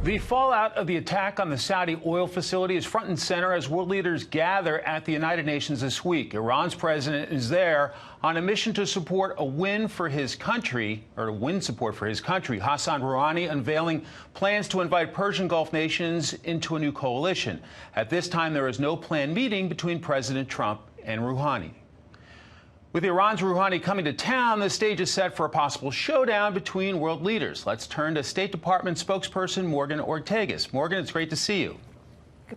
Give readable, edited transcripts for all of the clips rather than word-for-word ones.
The fallout of the attack on the Saudi oil facility is front and center as world leaders gather at the United Nations this week. Iran's president is there on a mission to support a win for his country, or to win support for his country. Hassan Rouhani unveiling plans to invite Persian Gulf nations into a new coalition. At this time, there is no planned meeting between President Trump and Rouhani. With Iran's Rouhani coming to town, the stage is set for a possible showdown between world leaders. Let's turn to State Department spokesperson Morgan Ortagus. Morgan, it's great to see you.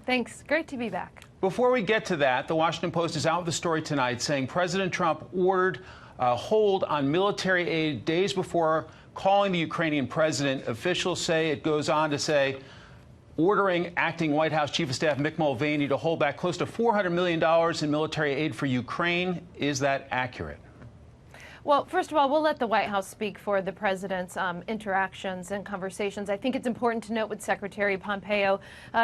Thanks. Great to be back. Before we get to that, the Washington Post is out with a story tonight saying President Trump ordered a hold on military aid days before calling the Ukrainian president. Officials say, it goes on to say, ordering acting White House Chief of Staff Mick Mulvaney to hold back close to $400 million in military aid for Ukraine. Is that accurate? Well, first of all, we'll let the White House speak for the president's interactions and conversations. I think it's important to note what Secretary Pompeo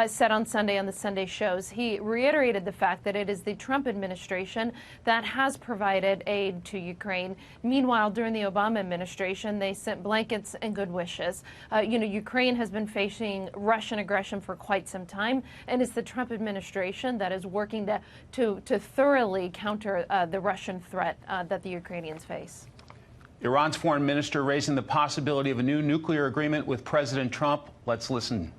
said on Sunday on the Sunday shows. He reiterated the fact that it is the Trump administration that has provided aid to Ukraine. Meanwhile, during the Obama administration, they sent blankets and good wishes. Ukraine has been facing Russian aggression for quite some time, and it's the Trump administration that is working to thoroughly counter the Russian threat that the Ukrainians face. Iran's foreign minister raising the possibility of a new nuclear agreement with President Trump. Let's listen.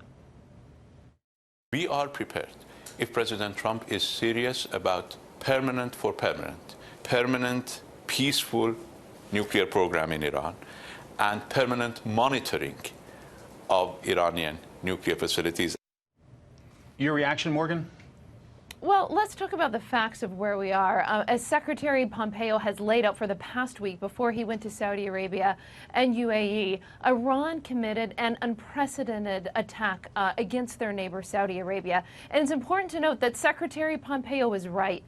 We are prepared. If President Trump is serious about permanent, peaceful nuclear program in Iran and permanent monitoring of Iranian nuclear facilities. Your reaction, Morgan? Well, let's talk about the facts of where we are. As Secretary Pompeo has laid out for the past week before he went to Saudi Arabia and UAE, Iran committed an unprecedented attack against their neighbor, Saudi Arabia. And it's important to note that Secretary Pompeo was right.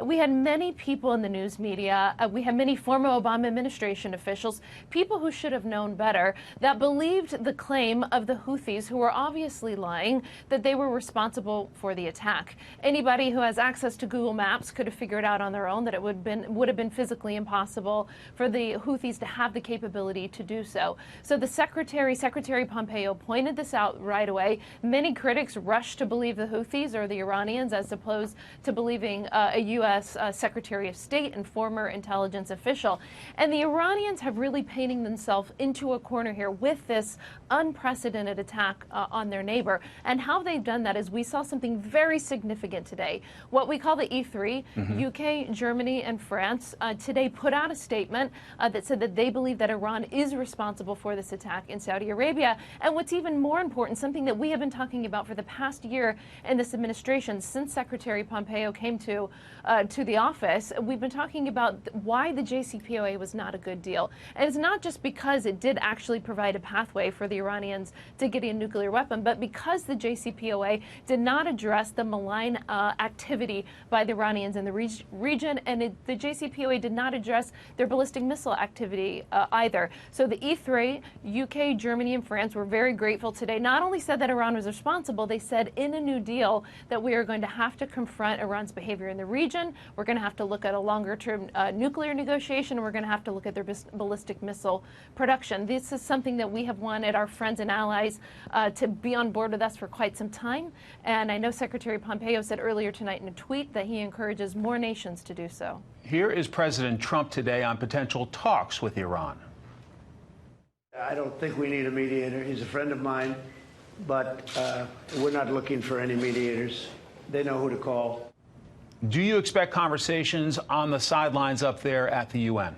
We had many people in the news media, we had many former Obama administration officials, people who should have known better, that believed the claim of the Houthis, who were obviously lying, that they were responsible for the attack. Anybody who has access to Google Maps could have figured out on their own that it would have been physically impossible for the Houthis to have the capability to do so. So the Secretary Pompeo pointed this out right away. Many critics rushed to believe the Houthis or the Iranians as opposed to believing a U.S. Secretary of State and former intelligence official. And the Iranians have really painting themselves into a corner here with this unprecedented attack on their neighbor. And how they've done that is we saw something very significant today. What we call the E3, UK, Germany, and France today put out a statement that said that they believe that Iran is responsible for this attack in Saudi Arabia. And what's even more important, something that we have been talking about for the past year in this administration, since Secretary Pompeo came to the office, we've been talking about why the JCPOA was not a good deal. And it's not just because it did actually provide a pathway for the Iranians to get a nuclear weapon, but because the JCPOA did not address the malign activity by the Iranians in the region, and the JCPOA did not address their ballistic missile activity either. So the E3, UK, Germany, and France were very grateful today. Not only said that Iran was responsible, they said in a new deal that we are going to have to confront Iran's behavior in the region. We're going to have to look at a longer-term nuclear negotiation, and we're going to have to look at their ballistic missile production. This is something that we have wanted our friends and allies to be on board with us for quite some time. And I know Secretary Pompeo said earlier tonight in a tweet that he encourages more nations to do so. Here is President Trump today on potential talks with Iran. I don't think we need a mediator. He's a friend of mine, but we're not looking for any mediators. They know who to call. Do you expect conversations on the sidelines up there at the UN?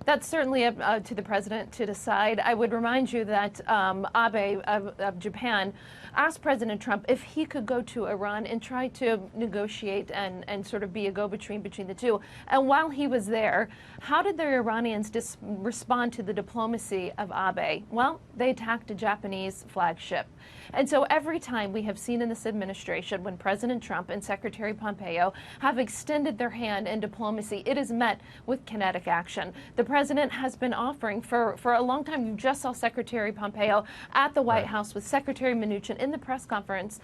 That's certainly up to the president to decide. I would remind you that Abe of Japan asked President Trump if he could go to Iran and try to negotiate and sort of be a go-between between the two. And while he was there, how did the Iranians respond to the diplomacy of Abe? Well, they attacked a Japanese flagship. And so every time we have seen in this administration when President Trump and Secretary Pompeo have extended their hand in diplomacy, it is met with kinetic action. The president has been offering for a long time. You just saw Secretary Pompeo at the White House with Secretary Mnuchin in the press conference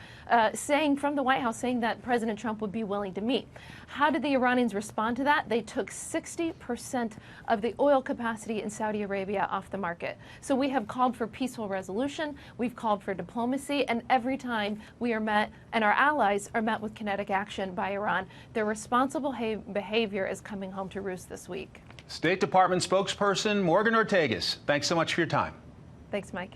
saying from the White House saying that President Trump would be willing to meet. How did the Iranians respond to that? They took 60% of the oil capacity in Saudi Arabia off the market. So we have called for peaceful resolution. We've called for diplomacy. And every time we are met and our allies are met with kinetic action by Iran, their responsible behavior is coming home to roost this week. State Department spokesperson Morgan Ortagus, thanks so much for your time. Thanks, Mike.